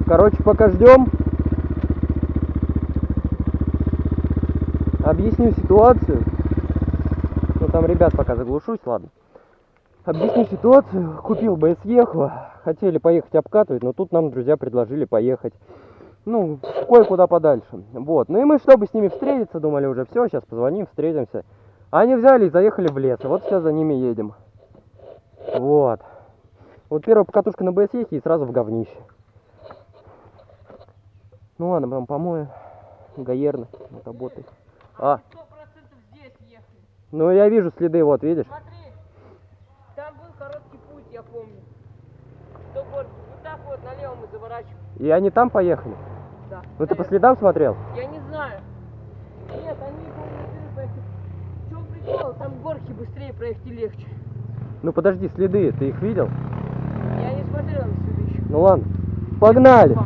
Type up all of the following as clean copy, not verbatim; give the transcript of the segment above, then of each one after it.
Короче, пока ждем. Объясню ситуацию. Ну там ребят пока заглушусь, ладно. Объясню ситуацию. Купил БС-Еху. Хотели поехать обкатывать, но тут нам друзья предложили поехать, ну, кое-куда подальше. Вот. Ну и мы, чтобы с ними встретиться, думали уже все, сейчас позвоним, встретимся. Они взяли и заехали в лес. Вот сейчас за ними едем. Вот. Вот первая покатушка на БС-Ехе и сразу в говнище. Ну ладно, прям помою. Гаерно. Вот работает. А. 100% здесь ехали. Ну я вижу следы, вот видишь. Смотри, там был короткий путь, я помню. До города. Вот так вот налево мы заворачиваем. И они там поехали? Да. Ну ты по следам смотрел? Я не знаю. Нет, они, по-моему, решили поехать. В чем прикол? Там горки быстрее проехать и легче. Ну подожди, следы, ты их видел? Я не смотрел на следы еще. Ну ладно, погнали.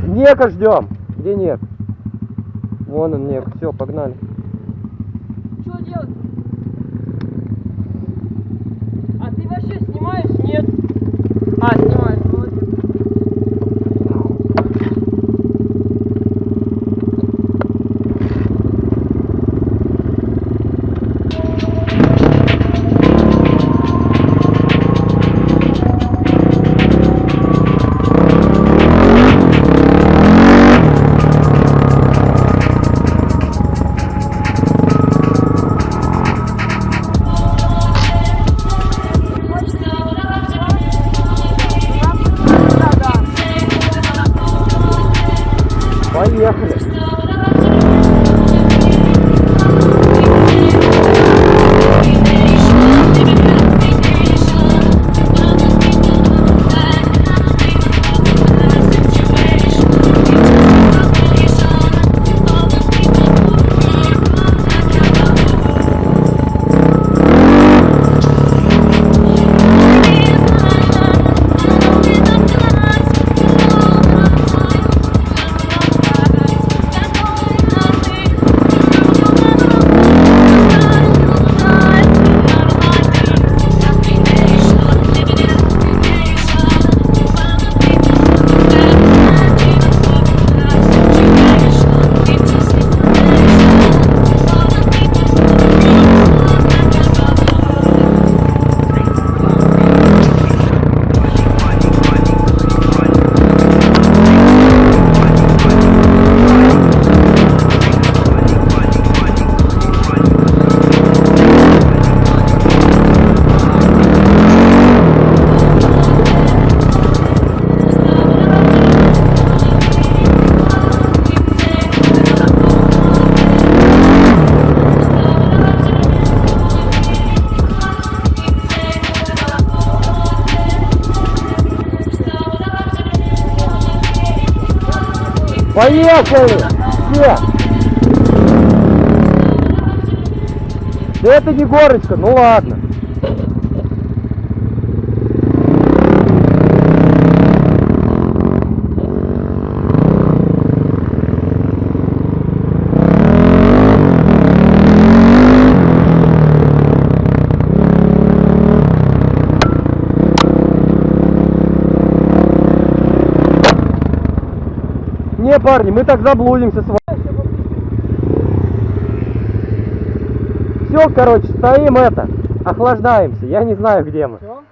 Нека ждем. Где Нек? Вон он, Нек. Все, погнали. Что делать? А ты вообще снимаешь? Нет. А, снимаешь, молодец. Поехали. Поехали! Все! Да это не горочка, ну ладно. Не, парни, мы так заблудимся с вами. Все, короче, стоим охлаждаемся. Я не знаю, где мы. Что?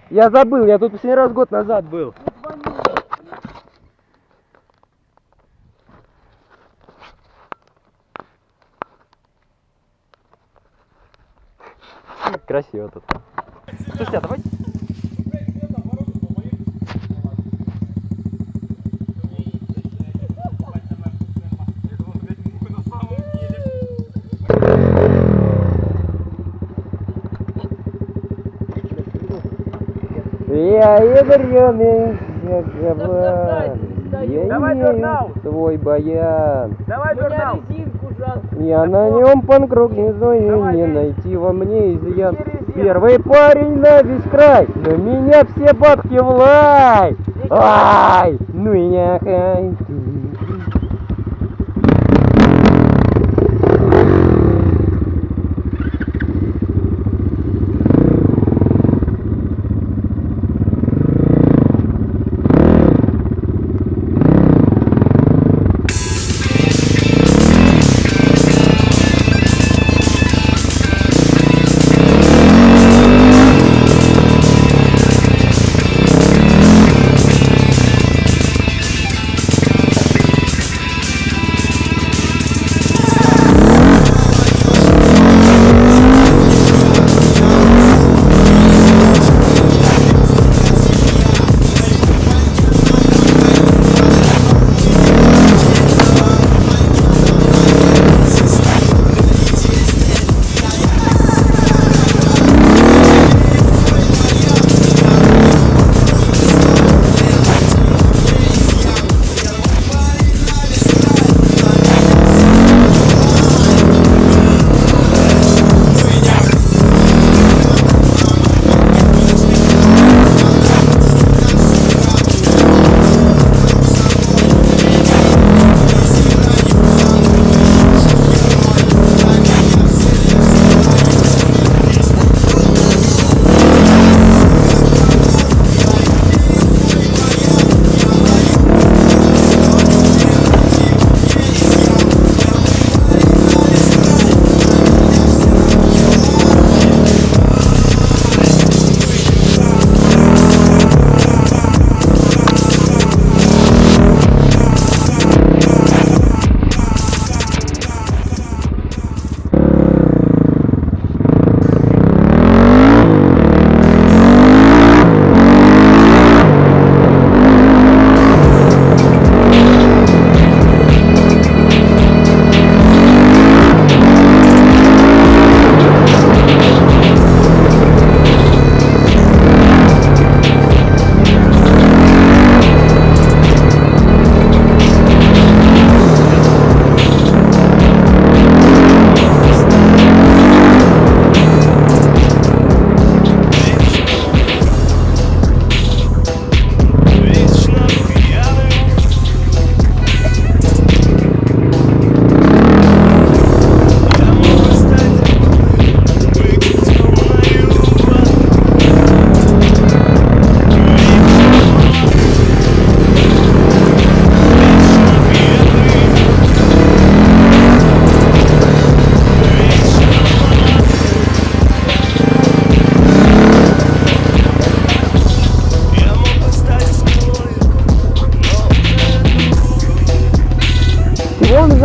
Я забыл, я тут последний раз год назад был. Красиво тут. Слушайте, а давайте. Я ядреный жагован, я имею свой баян. Давай, Бернау. Я на нем панкрок не знаю, не найти во мне изъян. Первый парень на весь край, на меня все бабки в лай. Ай, ну и няхай.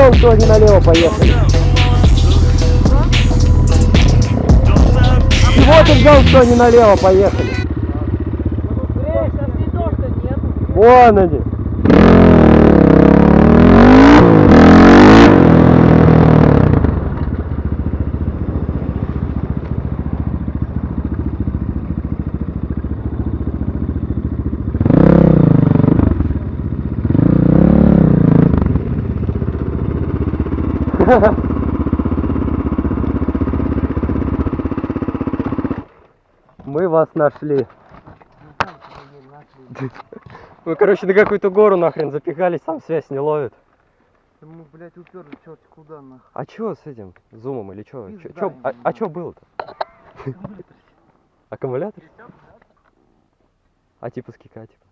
взял, что они налево поехали? Чего ты взял, что они налево поехали? Сейчас видос-то нет. Вон они. Мы вас нашли. Мы, короче, на какую-то гору нахрен запихались, там связь не ловит. Мы, блядь, уперли черт куда нахуй. А чё с этим зумом или чё? Пизда А чё было-то? Аккумулятор? А типа скика, типа.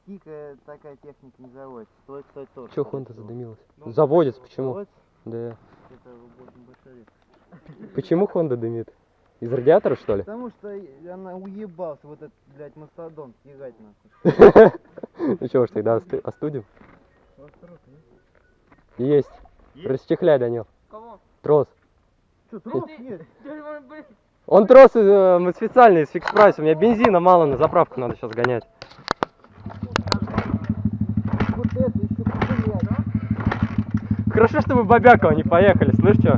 Скика такая техника не заводится. Стой, стой, тоже. Чё Honda задымилась? Заводится, почему? Заводится? Да. Это очень большая редкость. Почему Honda дымит? Из радиатора, что ли? Потому что она уебался, вот этот, блядь, мастодон, съезжать нахуй. Ну чё ж тогда остудим? Есть. Расчехляй, Данил. Кого? Трос. Что, трос нет? Блин, Он трос специальный из фикс прайс. У меня бензина мало, на заправку надо сейчас гонять. Вот это еще блядь. Хорошо, что мы в Бабяково не поехали, слышь, чё?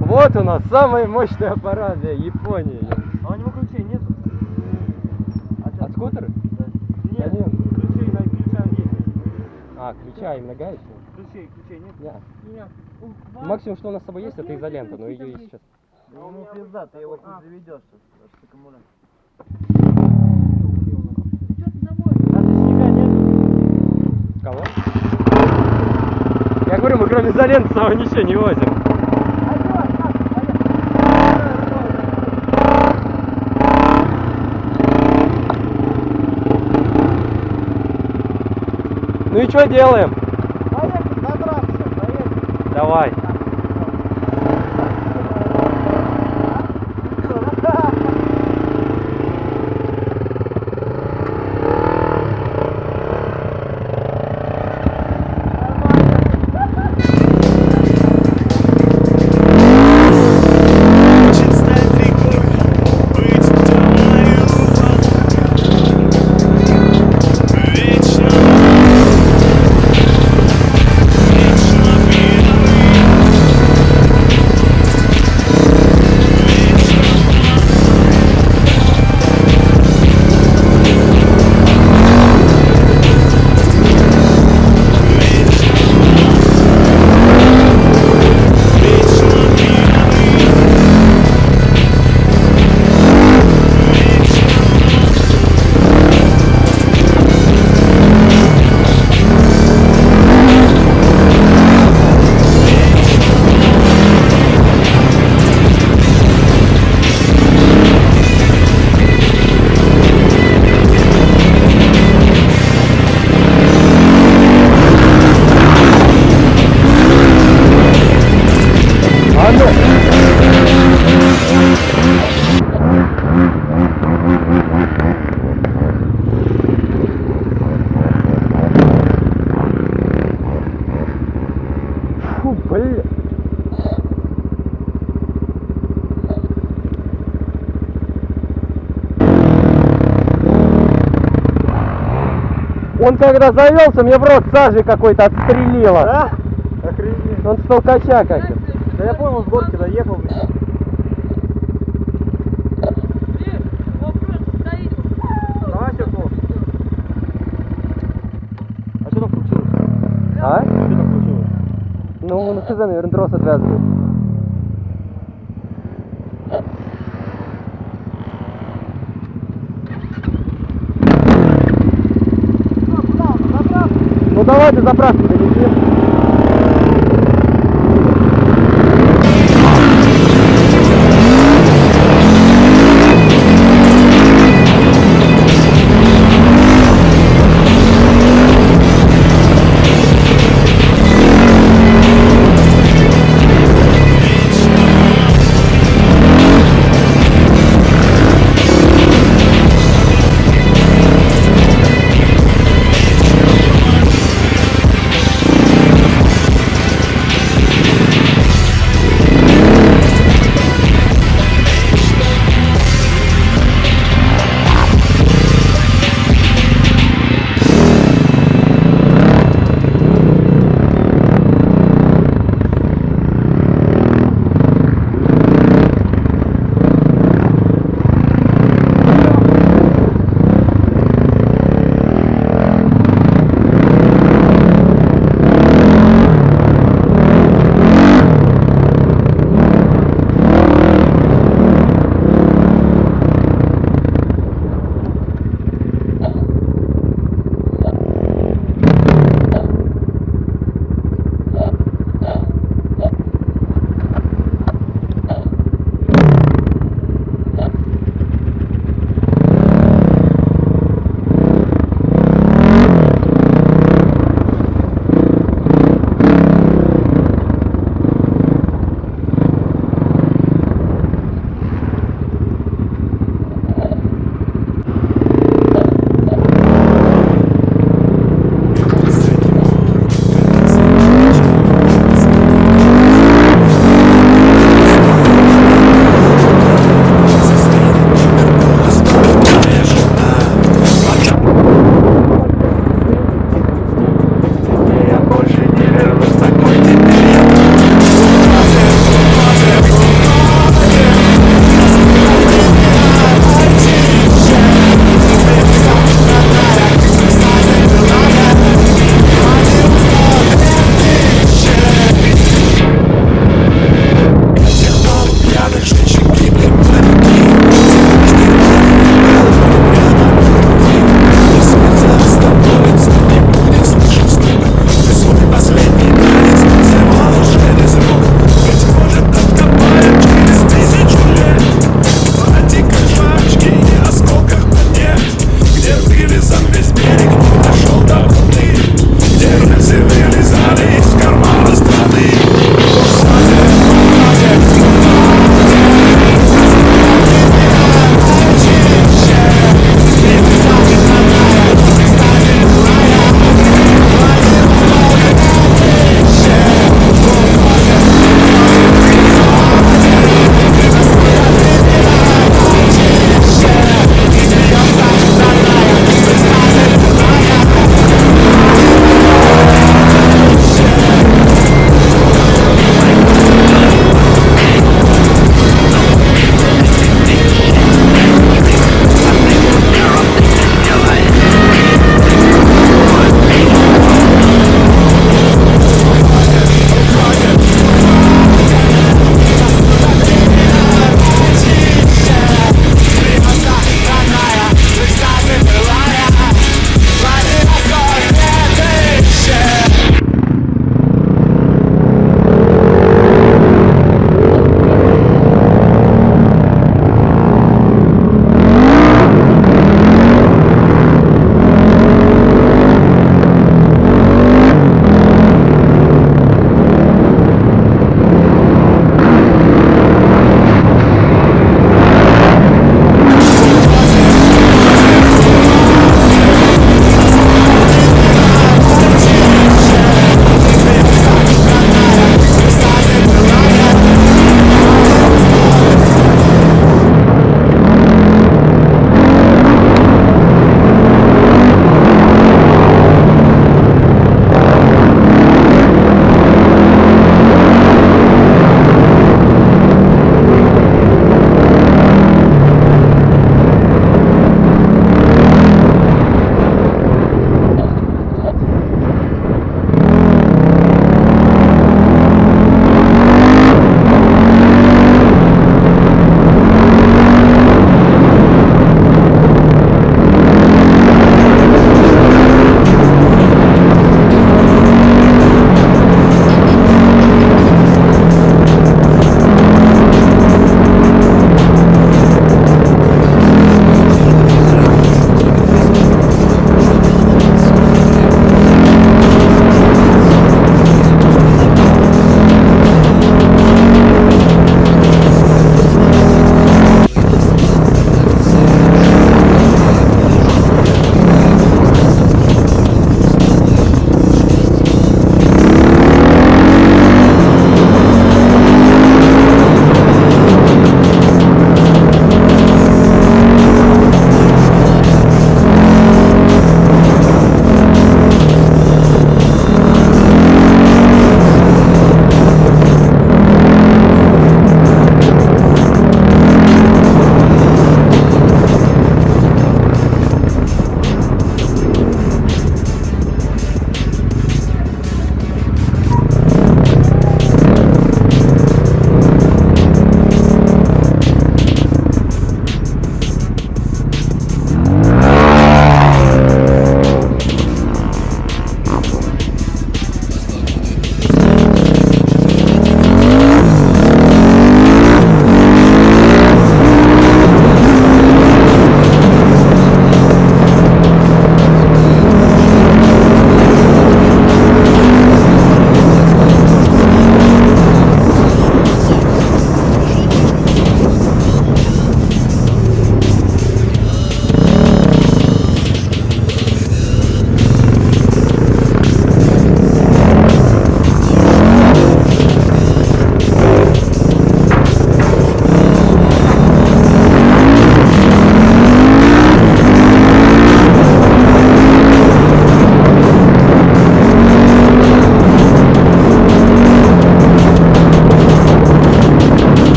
Вот у нас самый мощный аппарат для Японии. А у него ключей нету? От скутера? Нет, нет. ключа есть. А, ключа именно гаечные? Ключей нет? Нет. нет. Максимум, что у нас с собой есть, это изолента, но ее есть сейчас. Ну пизда, ты его хоть заведешь, что аккумулятор. Что ты домой? Кого? Я говорю, мы кроме изоленты самого ничего не возим. Ну и что делаем? Поехали на трассу, поехали. Давай. Фу, блин. Он когда завелся, мне в рот сажей какой-то отстрелило. Да? Охренеть. Он с толкача как-то. Да я понял, с горки доехал, блядь. Вопрос стоит. Давай, Серпов. А что там случилось? А? Что там случилось? Ну, на хз, наверное, трос отвязывает. Ну давай до заправки долетим.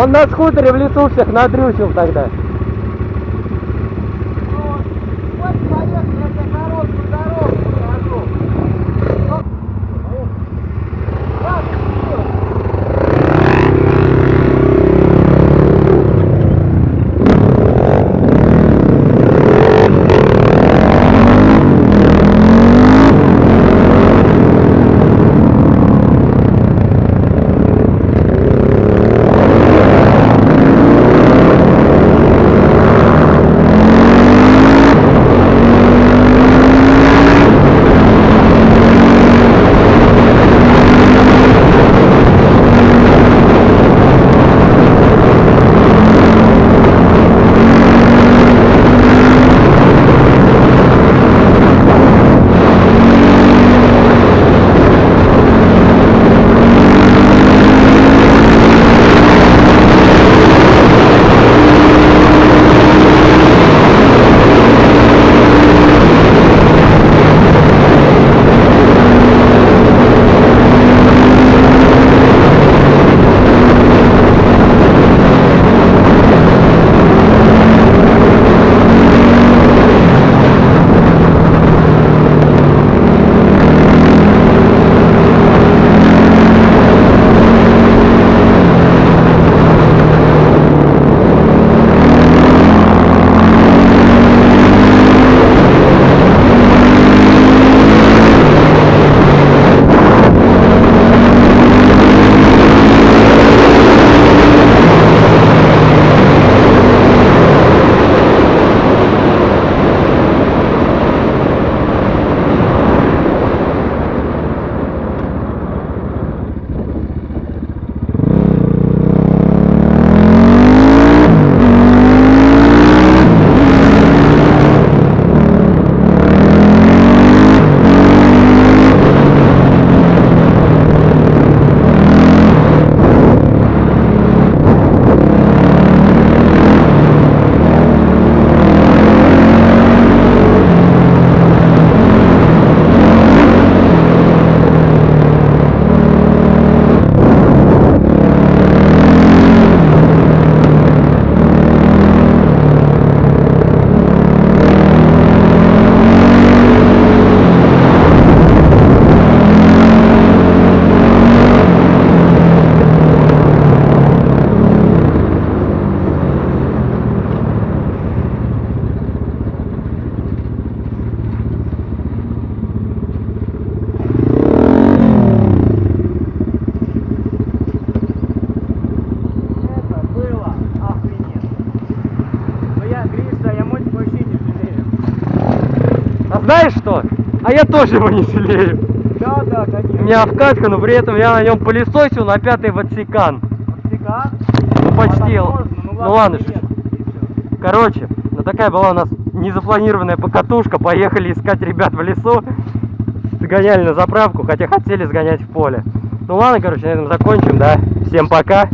Он на скутере в лесу всех надрючил тогда. Вот поехали, я тебе короткую дорогу покажу. Ладно, вперед. Знаешь что? А я тоже его не жалею. Да, да, У конечно. меня обкатка, но при этом я на нем пылесосил на 5-й Ватсикан. Отсека? Ну почти. А так можно, Ну ладно, привет, шучу. и всё. Короче, ну такая была у нас незапланированная покатушка. Поехали искать ребят в лесу. Сгоняли на заправку, хотя хотели сгонять в поле. Ну ладно, короче, на этом закончим, да. Всем пока.